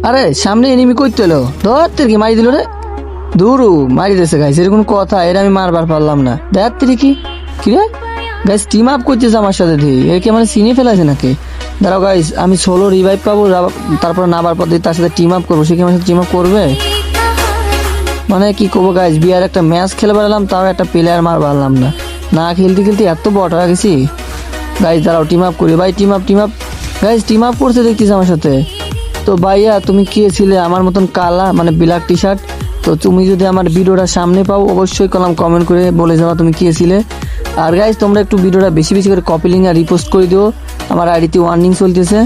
আরে সামনে এনিমি কইতে এলো, ধরতে কি মারি দিল রে। দূরু মারি দিয়েছে গাইস, এরকম কথা, এর আমি মারবার পারলাম না। দেখতে কি কি রে গাইস, টিম আপ করতেছে আমার সাথে, এর কি মানে চিনে ফেলাছে নাকি? দাঁড়াও গাইস, আমি সোলো রিভাইভ পাবো, তারপর নাবার পর তার সাথে টিম আপ করবো। সে কি আমার সাথে টিম আপ করবে? মানে কি করবো গাইস, বিয়ার একটা ম্যাচ খেলে বেড়ালাম, তাও একটা প্লেয়ার মার পারলাম না। না খেলতে খেলতে এত বট হয়ে গেছি। গাইস দাঁড়াও, টিম আপ করি ভাই, team up guys, team up করতে দেখতেছি আমার সাথে। তো ভাইয়া তুমি কে ছিলে আমার মতন কালা, মানে ব্ল্যাক টি শার্ট? তো তুমি যদি আমার ভিডিওটা সামনে পাও, অবশ্যই কমেন্ট করে বলে যাওয়া তুমি কে ছিলে। আর গাইস তোমরা একটু ভিডিওটা বেশি বেশি করে কপি লিঙ্ক আর রিপোস্ট করে দিও, আমার আইডিতে ওয়ার্নিং চলতেছে।